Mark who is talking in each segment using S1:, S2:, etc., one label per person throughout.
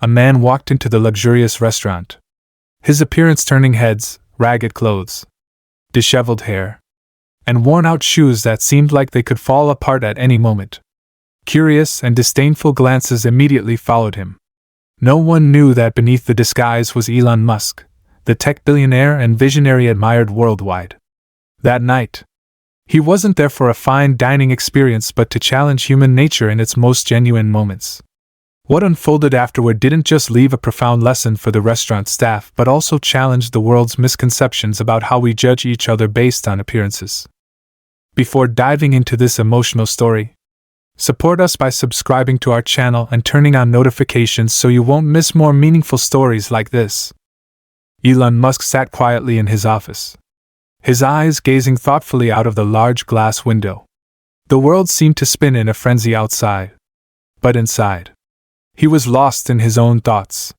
S1: a man walked into the luxurious restaurant. His appearance turning heads, ragged clothes, disheveled hair, and worn-out shoes that seemed like they could fall apart at any moment. Curious and disdainful glances immediately followed him. No one knew that beneath the disguise was Elon Musk, the tech billionaire and visionary admired worldwide. That night, he wasn't there for a fine dining experience but to challenge human nature in its most genuine moments. What unfolded afterward didn't just leave a profound lesson for the restaurant staff but also challenged the world's misconceptions about how we judge each other based on appearances. Before diving into this emotional story, support us by subscribing to our channel and turning on notifications so you won't miss more meaningful stories like this. Elon Musk sat quietly in his office, his eyes gazing thoughtfully out of the large glass window. The world seemed to spin in a frenzy outside, but inside, he was lost in his own thoughts.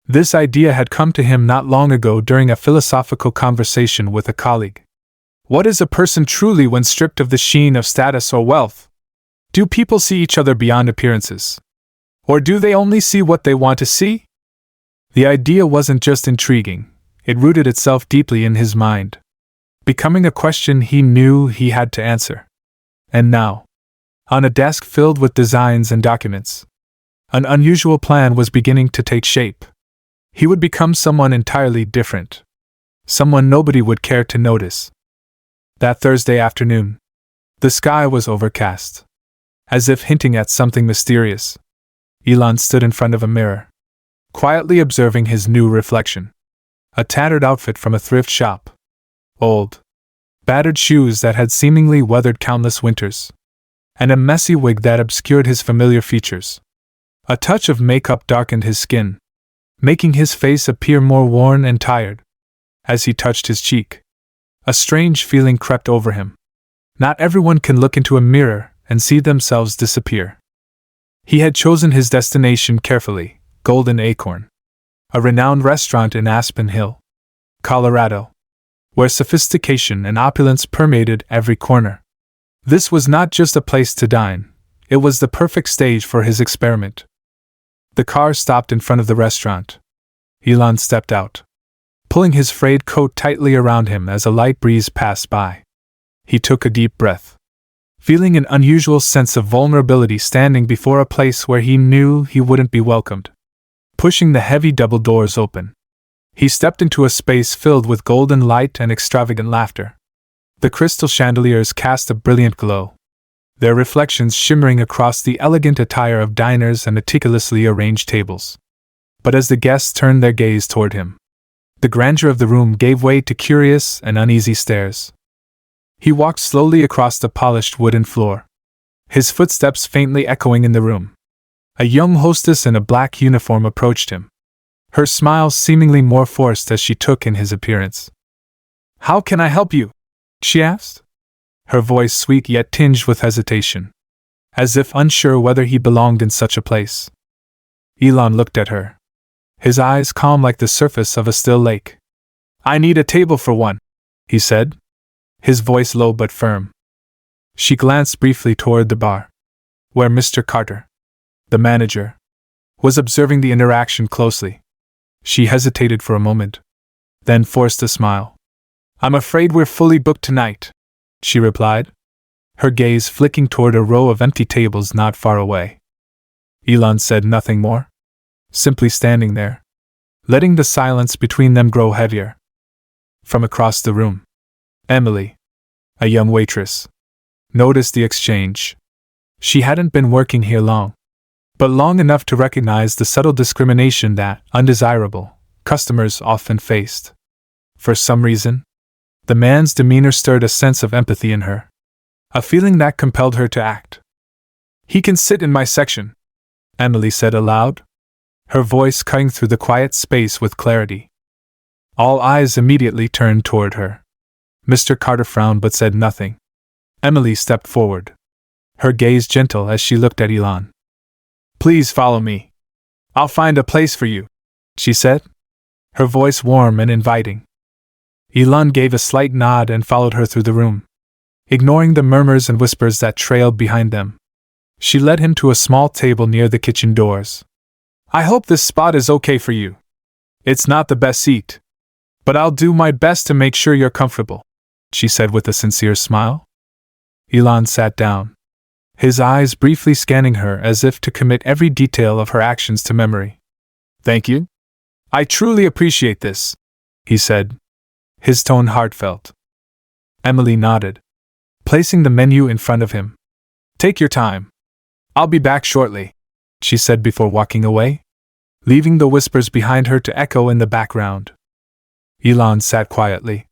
S1: This idea had come to him not long ago during a philosophical conversation with a colleague. What is a person truly when stripped of the sheen of status or wealth? Do people see each other beyond appearances? Or do they only see what they want to see? The idea wasn't just intriguing, it rooted itself deeply in his mind, becoming a question he knew he had to answer. And now, on a desk filled with designs and documents, an unusual plan was beginning to take shape. He would become someone entirely different, someone nobody would care to notice. That Thursday afternoon, the sky was overcast. As if hinting at something mysterious, Elon stood in front of a mirror, quietly observing his new reflection. A tattered outfit from a thrift shop, old, battered shoes that had seemingly weathered countless winters, and a messy wig that obscured his familiar features. A touch of makeup darkened his skin, making his face appear more worn and tired. As he touched his cheek, a strange feeling crept over him. Not everyone can look into a mirror and see themselves disappear. He had chosen his destination carefully, Golden Acorn, a renowned restaurant in Aspen Hill, Colorado, where sophistication and opulence permeated every corner. This was not just a place to dine, it was the perfect stage for his experiment. The car stopped in front of the restaurant. Elon stepped out, pulling his frayed coat tightly around him as a light breeze passed by. He took a deep breath, feeling an unusual sense of vulnerability standing before a place where he knew he wouldn't be welcomed. Pushing the heavy double doors open, he stepped into a space filled with golden light and extravagant laughter. The crystal chandeliers cast a brilliant glow, their reflections shimmering across the elegant attire of diners and meticulously arranged tables. But as the guests turned their gaze toward him, the grandeur of the room gave way to curious and uneasy stares. He walked slowly across the polished wooden floor, his footsteps faintly echoing in the room. A young hostess in a black uniform approached him, her smile seemingly more forced as she took in his appearance. "How can I help you?" she asked, her voice sweet yet tinged with hesitation, as if unsure whether he belonged in such a place. Elon looked at her, his eyes calm like the surface of a still lake. "I need a table for one," he said, his voice low but firm. She glanced briefly toward the bar, where Mr. Carter, the manager, was observing the interaction closely. She hesitated for a moment, then forced a smile. "I'm afraid we're fully booked tonight," she replied, her gaze flicking toward a row of empty tables not far away. Elon said nothing more, simply standing there, letting the silence between them grow heavier. From across the room, Emily, a young waitress, noticed the exchange. She hadn't been working here long, but long enough to recognize the subtle discrimination that undesirable customers often faced. For some reason, the man's demeanor stirred a sense of empathy in her, a feeling that compelled her to act. "He can sit in my section," Emily said aloud, her voice cutting through the quiet space with clarity. All eyes immediately turned toward her. Mr. Carter frowned but said nothing. Emily stepped forward, her gaze gentle as she looked at Elon. "Please follow me. I'll find a place for you," she said, her voice warm and inviting. Elon gave a slight nod and followed her through the room, ignoring the murmurs and whispers that trailed behind them. She led him to a small table near the kitchen doors. I hope this spot is okay for you. It's not the best seat, but I'll do my best to make sure you're comfortable, she said with a sincere smile. Elon sat down, his eyes briefly scanning her as if to commit every detail of her actions to memory. Thank you. I truly appreciate this, he said, his tone heartfelt. Emily nodded, placing the menu in front of him. Take your time. I'll be back shortly, she said before walking away, leaving the whispers behind her to echo in the background. Elon sat quietly,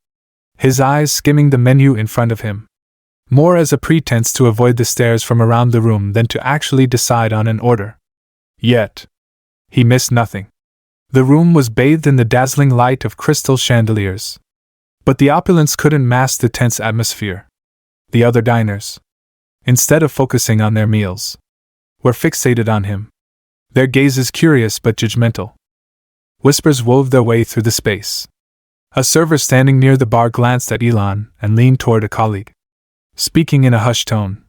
S1: his eyes skimming the menu in front of him, more as a pretense to avoid the stares from around the room than to actually decide on an order. Yet, he missed nothing. The room was bathed in the dazzling light of crystal chandeliers. But the opulence couldn't mask the tense atmosphere. The other diners, instead of focusing on their meals, were fixated on him, their gazes curious but judgmental. Whispers wove their way through the space. A server standing near the bar glanced at Elon and leaned toward a colleague, speaking in a hushed tone.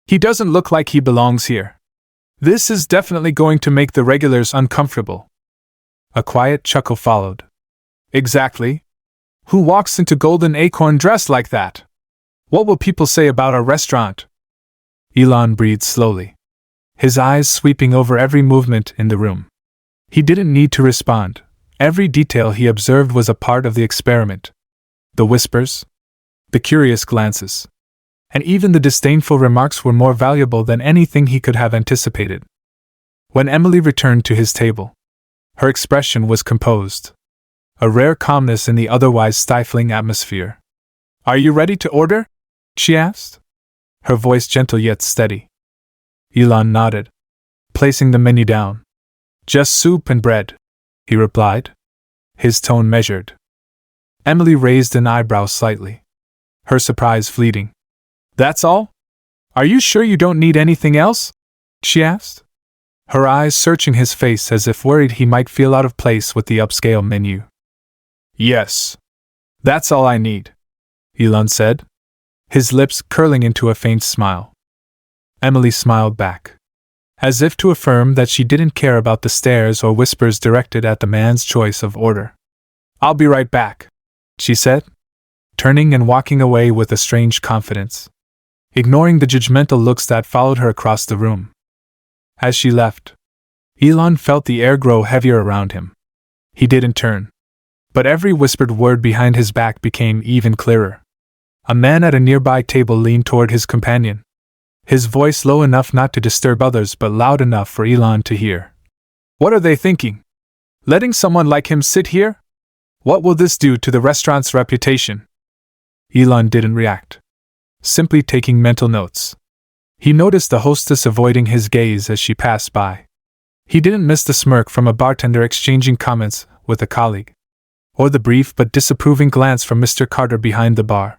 S1: He doesn't look like he belongs here. This is definitely going to make the regulars uncomfortable. A quiet chuckle followed. Exactly. Who walks into Golden Acorn dressed like that? What will people say about our restaurant? Elon breathed slowly, his eyes sweeping over every movement in the room. He didn't need to respond. Every detail he observed was a part of the experiment. The whispers, the curious glances, and even the disdainful remarks were more valuable than anything he could have anticipated. When Emily returned to his table, her expression was composed, a rare calmness in the otherwise stifling atmosphere. Are you ready to order? She asked, her voice gentle yet steady. Elon nodded, placing the menu down. Just soup and bread, he replied, his tone measured. Emily raised an eyebrow slightly, her surprise fleeting. That's all? Are you sure you don't need anything else? She asked, her eyes searching his face as if worried he might feel out of place with the upscale menu. Yes. That's all I need, Elon said, his lips curling into a faint smile. Emily smiled back, as if to affirm that she didn't care about the stares or whispers directed at the man's choice of order. I'll be right back, she said, turning and walking away with a strange confidence, ignoring the judgmental looks that followed her across the room. As she left, Elon felt the air grow heavier around him. He didn't turn, but every whispered word behind his back became even clearer. A man at a nearby table leaned toward his companion, his voice low enough not to disturb others but loud enough for Elon to hear. What are they thinking? Letting someone like him sit here? What will this do to the restaurant's reputation? Elon didn't react, simply taking mental notes. He noticed the hostess avoiding his gaze as she passed by. He didn't miss the smirk from a bartender exchanging comments with a colleague, or the brief but disapproving glance from Mr. Carter behind the bar.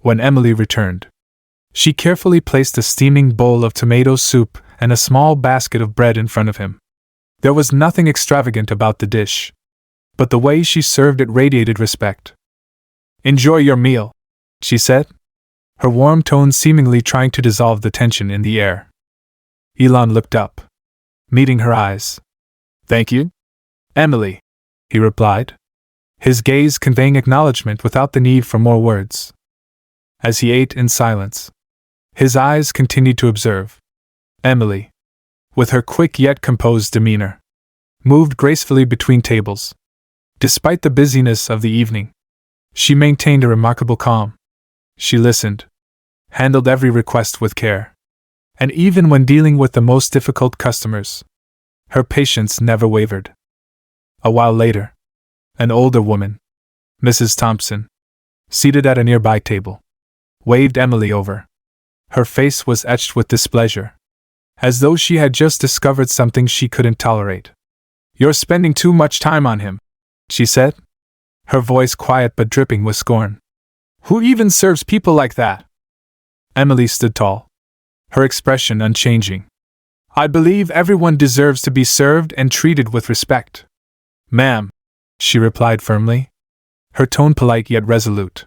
S1: When Emily returned, she carefully placed a steaming bowl of tomato soup and a small basket of bread in front of him. There was nothing extravagant about the dish, but the way she served it radiated respect. Enjoy your meal, she said, her warm tone seemingly trying to dissolve the tension in the air. Elon looked up, meeting her eyes. Thank you, Emily, he replied, his gaze conveying acknowledgement without the need for more words. As he ate in silence, his eyes continued to observe. Emily, with her quick yet composed demeanor, moved gracefully between tables. Despite the busyness of the evening, she maintained a remarkable calm. She listened, handled every request with care, and even when dealing with the most difficult customers, her patience never wavered. A while later, an older woman, Mrs. Thompson, seated at a nearby table, waved Emily over. Her face was etched with displeasure, as though she had just discovered something she couldn't tolerate. You're spending too much time on him, she said, her voice quiet but dripping with scorn. Who even serves people like that? Emily stood tall, her expression unchanging. I believe everyone deserves to be served and treated with respect. Ma'am, she replied firmly, her tone polite yet resolute.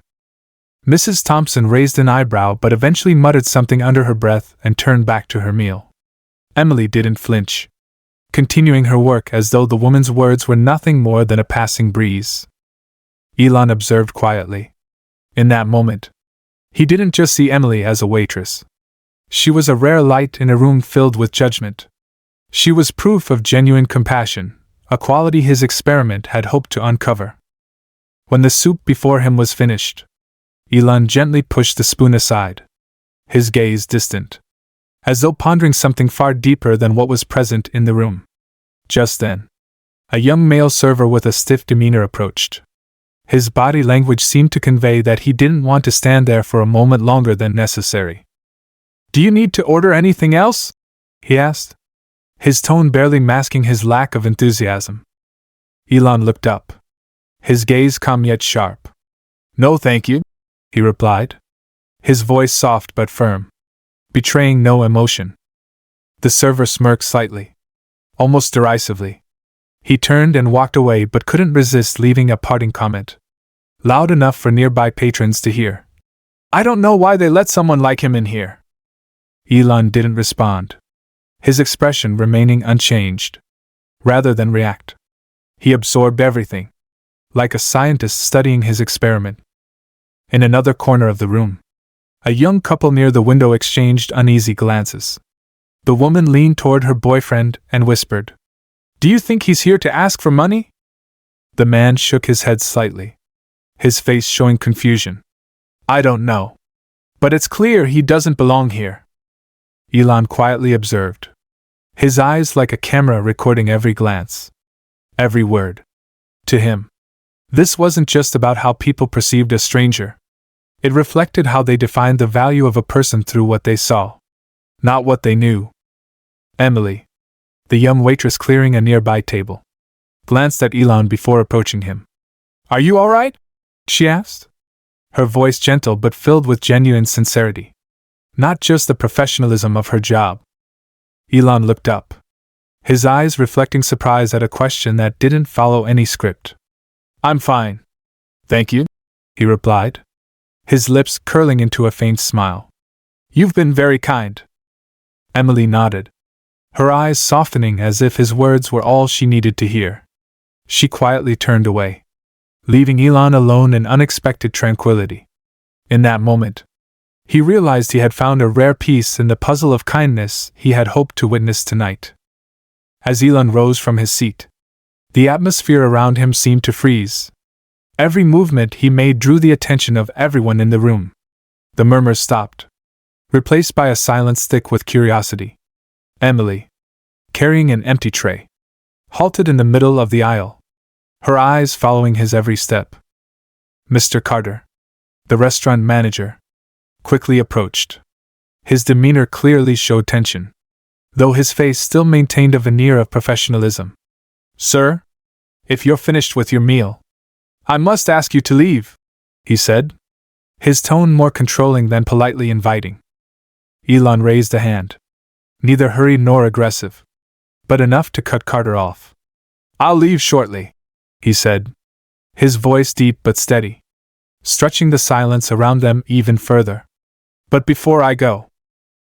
S1: Mrs. Thompson raised an eyebrow but eventually muttered something under her breath and turned back to her meal. Emily didn't flinch, continuing her work as though the woman's words were nothing more than a passing breeze. Elon observed quietly. In that moment, he didn't just see Emily as a waitress. She was a rare light in a room filled with judgment. She was proof of genuine compassion, a quality his experiment had hoped to uncover. When the soup before him was finished, Elon gently pushed the spoon aside, his gaze distant, as though pondering something far deeper than what was present in the room. Just then, a young male server with a stiff demeanor approached. His body language seemed to convey that he didn't want to stand there for a moment longer than necessary. "Do you need to order anything else?" he asked, his tone barely masking his lack of enthusiasm. Elon looked up, his gaze calm yet sharp. "No, thank you," he replied, his voice soft but firm, betraying no emotion. The server smirked slightly, almost derisively. He turned and walked away but couldn't resist leaving a parting comment, loud enough for nearby patrons to hear. "I don't know why they let someone like him in here." Elon didn't respond, his expression remaining unchanged. Rather than react, he absorbed everything, like a scientist studying his experiment. In another corner of the room, a young couple near the window exchanged uneasy glances. The woman leaned toward her boyfriend and whispered, "Do you think he's here to ask for money?" The man shook his head slightly, his face showing confusion. "I don't know. But it's clear he doesn't belong here," Elon quietly observed, his eyes like a camera recording every glance, every word. To him, this wasn't just about how people perceived a stranger. It reflected how they defined the value of a person through what they saw, not what they knew. Emily, the young waitress clearing a nearby table, glanced at Elon before approaching him. "Are you all right?" she asked, her voice gentle but filled with genuine sincerity, not just the professionalism of her job. Elon looked up, his eyes reflecting surprise at a question that didn't follow any script. "I'm fine. Thank you," he replied, his lips curling into a faint smile. "You've been very kind." Emily nodded, her eyes softening as if his words were all she needed to hear. She quietly turned away, leaving Elon alone in unexpected tranquility. In that moment, he realized he had found a rare piece in the puzzle of kindness he had hoped to witness tonight. As Elon rose from his seat, the atmosphere around him seemed to freeze. Every movement he made drew the attention of everyone in the room. The murmurs stopped, replaced by a silence thick with curiosity. Emily, carrying an empty tray, halted in the middle of the aisle, her eyes following his every step. Mr. Carter, the restaurant manager, quickly approached. His demeanor clearly showed tension, though his face still maintained a veneer of professionalism. "Sir, if you're finished with your meal, I must ask you to leave," he said, his tone more controlling than politely inviting. Elon raised a hand, neither hurried nor aggressive, but enough to cut Carter off. "I'll leave shortly," he said, his voice deep but steady, stretching the silence around them even further. "But before I go,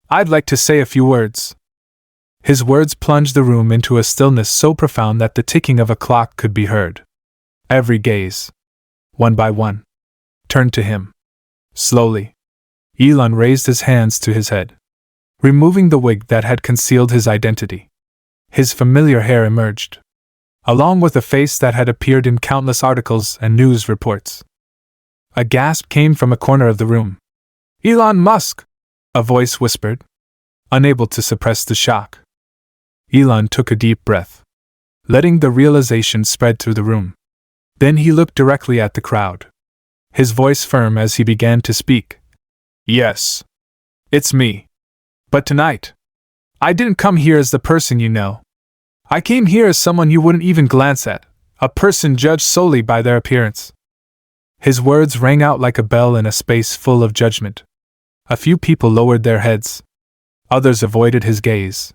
S1: I'd like to say a few words." His words plunged the room into a stillness so profound that the ticking of a clock could be heard. Every gaze, one by one, turned to him. Slowly, Elon raised his hands to his head, removing the wig that had concealed his identity. His familiar hair emerged, along with a face that had appeared in countless articles and news reports. A gasp came from a corner of the room. "Elon Musk!" a voice whispered, unable to suppress the shock. Elon took a deep breath, letting the realization spread through the room. Then he looked directly at the crowd, his voice firm as he began to speak. "Yes, it's me. But tonight, I didn't come here as the person you know. I came here as someone you wouldn't even glance at, a person judged solely by their appearance." His words rang out like a bell in a space full of judgment. A few people lowered their heads. Others avoided his gaze.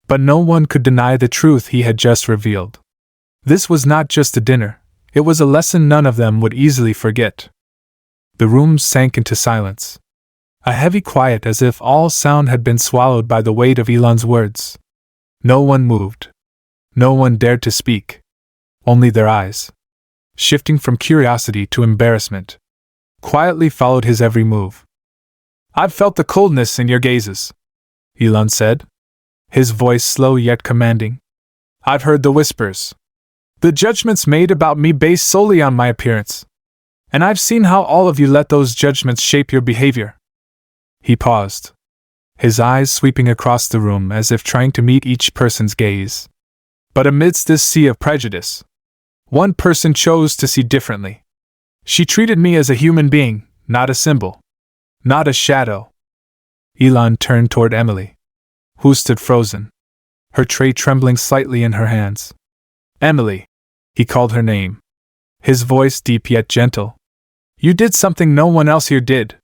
S1: But no one could deny the truth he had just revealed. This was not just a dinner, it was a lesson none of them would easily forget. The room sank into silence, a heavy quiet as if all sound had been swallowed by the weight of Elon's words. No one moved, No one dared to speak. Only their eyes, shifting from curiosity to embarrassment, quietly followed his every move. "I've felt the coldness in your gazes," Elon said, his voice slow yet commanding. "I've heard the whispers, the judgments made about me based solely on my appearance. And I've seen how all of you let those judgments shape your behavior." He paused, his eyes sweeping across the room as if trying to meet each person's gaze. But amidst this sea of prejudice, one person chose to see differently. She treated me as a human being, not a symbol, not a shadow. Elon turned toward Emily, who stood frozen, her tray trembling slightly in her hands. "Emily," he called her name, his voice deep yet gentle. "You did something no one else here did.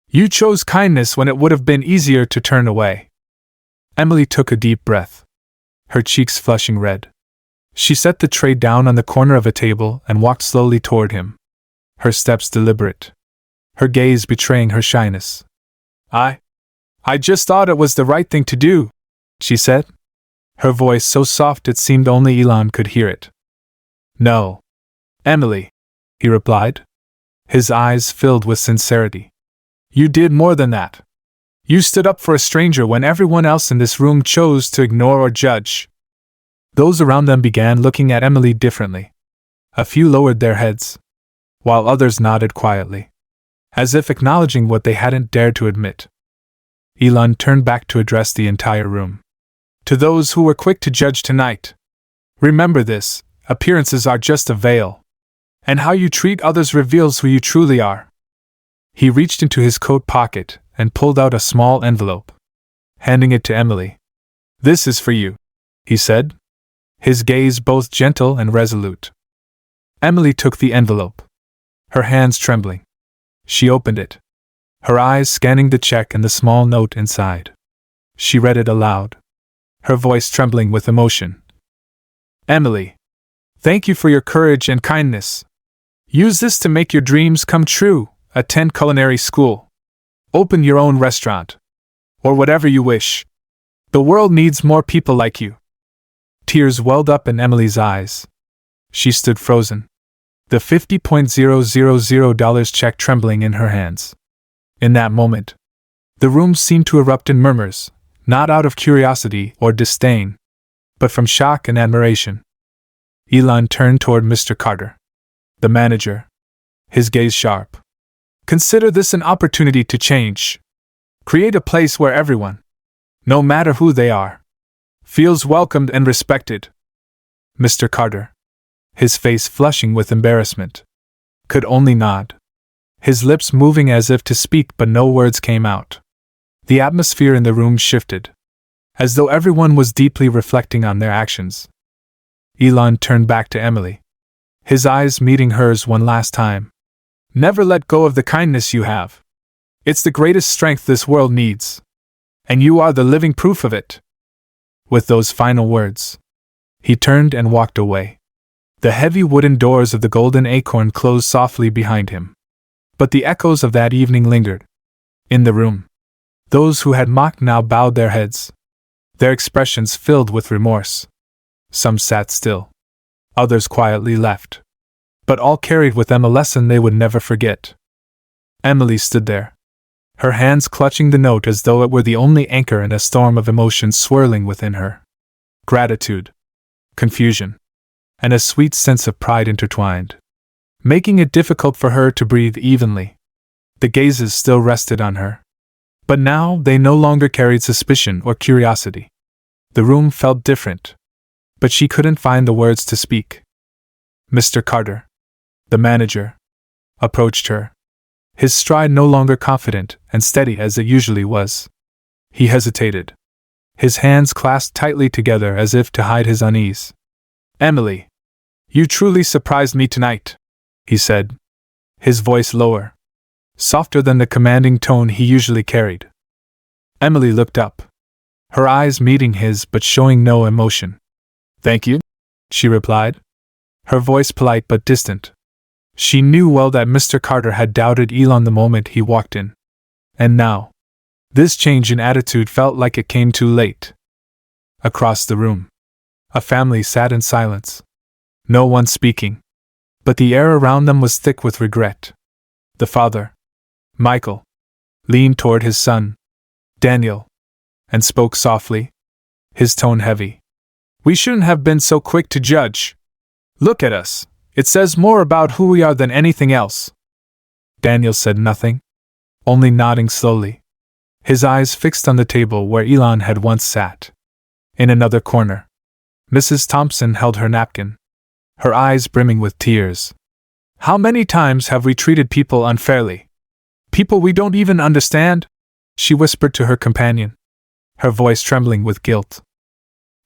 S1: You chose kindness when it would have been easier to turn away." Emily took a deep breath, her cheeks flushing red. She set the tray down on the corner of a table and walked slowly toward him, her steps deliberate, her gaze betraying her shyness. I just thought it was the right thing to do," she said, her voice so soft it seemed only Elon could hear it. "No, Emily," he replied, his eyes filled with sincerity. "You did more than that. You stood up for a stranger when everyone else in this room chose to ignore or judge." Those around them began looking at Emily differently. A few lowered their heads, while others nodded quietly, as if acknowledging what they hadn't dared to admit. Elon turned back to address the entire room. "To those who were quick to judge tonight, remember this: appearances are just a veil, and how you treat others reveals who you truly are." He reached into his coat pocket and pulled out a small envelope, handing it to Emily. "This is for you," he said, his gaze both gentle and resolute. Emily took the envelope, her hands trembling. She opened it, her eyes scanning the check and the small note inside. She read it aloud, her voice trembling with emotion. "Emily, thank you for your courage and kindness. Use this to make your dreams come true, attend culinary school, open your own restaurant, or whatever you wish. The world needs more people like you." Tears welled up in Emily's eyes. She stood frozen, the $50,000 check trembling in her hands. In that moment, the room seemed to erupt in murmurs, not out of curiosity or disdain, but from shock and admiration. Elon turned toward Mr. Carter, the manager, his gaze sharp. "Consider this an opportunity to change. Create a place where everyone, no matter who they are, feels welcomed and respected." Mr. Carter, his face flushing with embarrassment, could only nod, his lips moving as if to speak but no words came out. The atmosphere in the room shifted, as though everyone was deeply reflecting on their actions. Elon turned back to Emily, his eyes meeting hers one last time. "Never let go of the kindness you have. It's the greatest strength this world needs, and you are the living proof of it." With those final words, he turned and walked away. The heavy wooden doors of the Golden Acorn closed softly behind him. But the echoes of that evening lingered. In the room, those who had mocked now bowed their heads, their expressions filled with remorse. Some sat still, others quietly left, but all carried with them a lesson they would never forget. Emily stood there, her hands clutching the note as though it were the only anchor in a storm of emotions swirling within her. Gratitude, confusion, and a sweet sense of pride intertwined, making it difficult for her to breathe evenly. The gazes still rested on her, but now they no longer carried suspicion or curiosity. The room felt different, but she couldn't find the words to speak. Mr. Carter, the manager, approached her, his stride no longer confident and steady as it usually was. He hesitated, his hands clasped tightly together as if to hide his unease. "Emily, you truly surprised me tonight," he said, his voice lower, softer than the commanding tone he usually carried. Emily looked up, her eyes meeting his but showing no emotion. "Thank you," she replied, her voice polite but distant. She knew well that Mr. Carter had doubted Elon the moment he walked in. And now, this change in attitude felt like it came too late. Across the room, A family sat in silence. No one speaking. But the air around them was thick with regret. The father, Michael, leaned toward his son, Daniel, and spoke softly, his tone heavy. "We shouldn't have been so quick to judge. Look at us. It says more about who we are than anything else." Daniel said nothing, only nodding slowly, his eyes fixed on the table where Elon had once sat. In another corner, Mrs. Thompson held her napkin, her eyes brimming with tears. "How many times have we treated people unfairly? People we don't even understand?" she whispered to her companion, her voice trembling with guilt.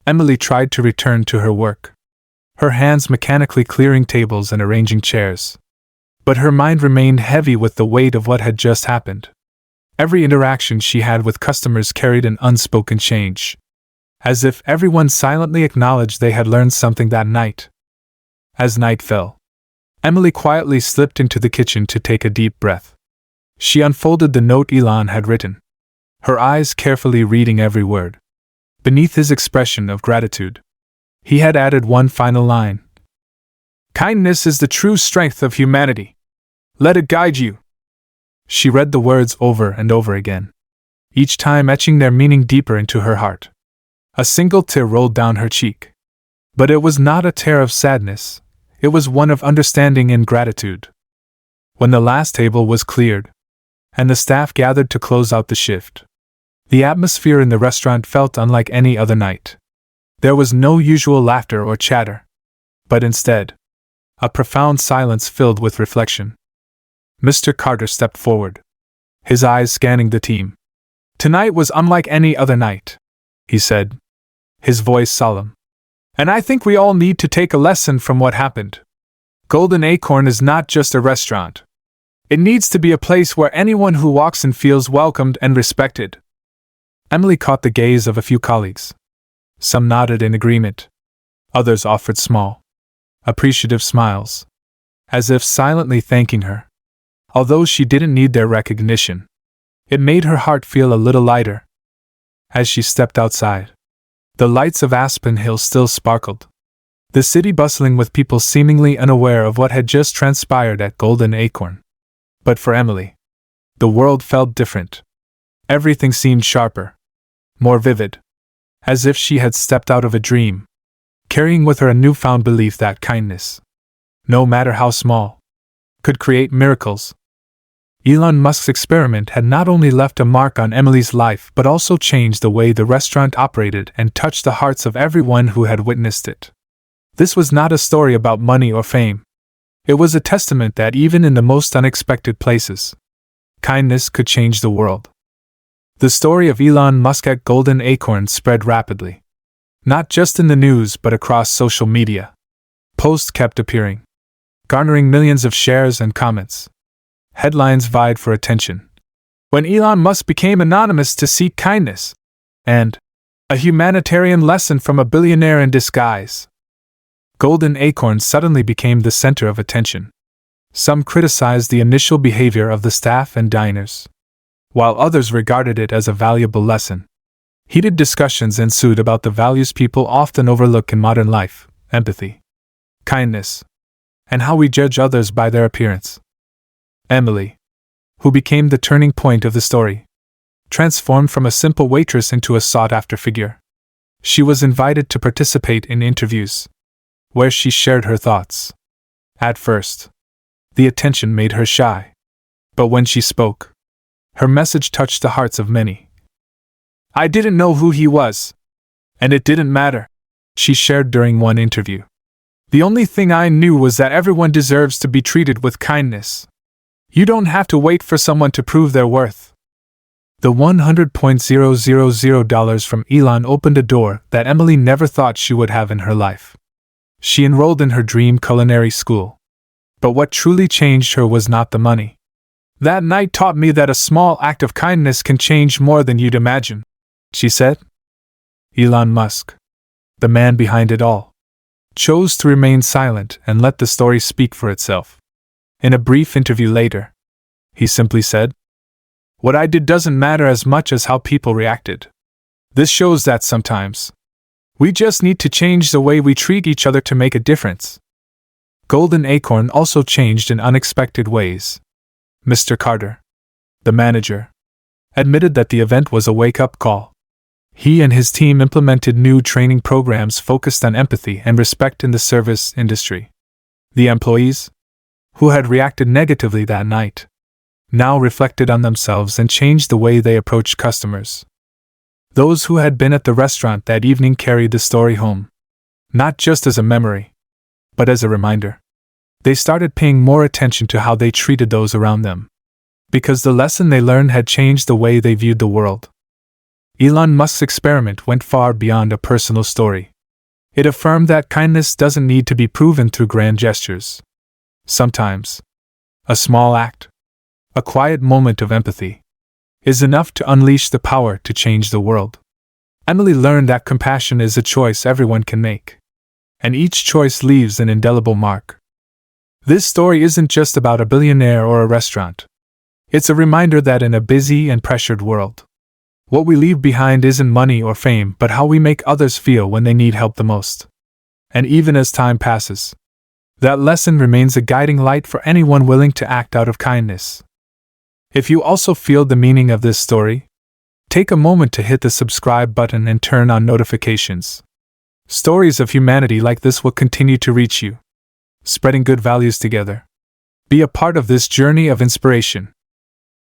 S1: Emily tried to return to her work, her hands mechanically clearing tables and arranging chairs. But her mind remained heavy with the weight of what had just happened. Every interaction she had with customers carried an unspoken change, as if everyone silently acknowledged they had learned something that night. As night fell, Emily quietly slipped into the kitchen to take a deep breath. She unfolded the note Elon had written, her eyes carefully reading every word. Beneath his expression of gratitude, he had added one final line. "Kindness is the true strength of humanity. Let it guide you." She read the words over and over again, each time etching their meaning deeper into her heart. A single tear rolled down her cheek. But it was not a tear of sadness, it was one of understanding and gratitude. When the last table was cleared, and the staff gathered to close out the shift, the atmosphere in the restaurant felt unlike any other night. There was no usual laughter or chatter, but instead, a profound silence filled with reflection. Mr. Carter stepped forward, his eyes scanning the team. "Tonight was unlike any other night," he said, his voice solemn. "And I think we all need to take a lesson from what happened. Golden Acorn is not just a restaurant. It needs to be a place where anyone who walks in feels welcomed and respected." Emily caught the gaze of a few colleagues. Some nodded in agreement. Others offered small, appreciative smiles, as if silently thanking her. Although she didn't need their recognition, it made her heart feel a little lighter. As she stepped outside, the lights of Aspen Hill still sparkled, the city bustling with people seemingly unaware of what had just transpired at Golden Acorn. But for Emily, the world felt different. Everything seemed sharper, more vivid, as if she had stepped out of a dream, carrying with her a newfound belief that kindness, no matter how small, could create miracles. Elon Musk's experiment had not only left a mark on Emily's life but also changed the way the restaurant operated and touched the hearts of everyone who had witnessed it. This was not a story about money or fame. It was a testament that even in the most unexpected places, kindness could change the world. The story of Elon Musk at Golden Acorn spread rapidly, not just in the news but across social media. Posts kept appearing, garnering millions of shares and comments. Headlines vied for attention. "When Elon Musk became anonymous to seek kindness," and "A humanitarian lesson from a billionaire in disguise." Golden Acorn suddenly became the center of attention. Some criticized the initial behavior of the staff and diners, while others regarded it as a valuable lesson. Heated discussions ensued about the values people often overlook in modern life: empathy, kindness, and how we judge others by their appearance. Emily, who became the turning point of the story, transformed from a simple waitress into a sought-after figure. She was invited to participate in interviews, where she shared her thoughts. At first, the attention made her shy. But when she spoke, her message touched the hearts of many. "I didn't know who he was, and it didn't matter," she shared during one interview. "The only thing I knew was that everyone deserves to be treated with kindness. You don't have to wait for someone to prove their worth." The $100,000 from Elon opened a door that Emily never thought she would have in her life. She enrolled in her dream culinary school. But what truly changed her was not the money. "That night taught me that a small act of kindness can change more than you'd imagine," she said. Elon Musk, the man behind it all, chose to remain silent and let the story speak for itself. In a brief interview later, he simply said, "What I did doesn't matter as much as how people reacted. This shows that sometimes We just need to change the way we treat each other to make a difference. Golden Acorn also changed in unexpected ways. Mr. Carter, the manager, admitted that the event was a wake-up call. He and his team implemented new training programs focused on empathy and respect in the service industry. The employees, who had reacted negatively that night, now reflected on themselves and changed the way they approached customers. Those who had been at the restaurant that evening carried the story home, not just as a memory, but as a reminder. They started paying more attention to how they treated those around them, because the lesson they learned had changed the way they viewed the world. Elon Musk's experiment went far beyond a personal story. It affirmed that kindness doesn't need to be proven through grand gestures. Sometimes, a small act, a quiet moment of empathy, is enough to unleash the power to change the world. Emily learned that compassion is a choice everyone can make, and each choice leaves an indelible mark. This story isn't just about a billionaire or a restaurant. It's a reminder that in a busy and pressured world, what we leave behind isn't money or fame, but how we make others feel when they need help the most. And even as time passes, that lesson remains a guiding light for anyone willing to act out of kindness. If you also feel the meaning of this story, take a moment to hit the subscribe button and turn on notifications. Stories of humanity like this will continue to reach you, spreading good values together. Be a part of this journey of inspiration.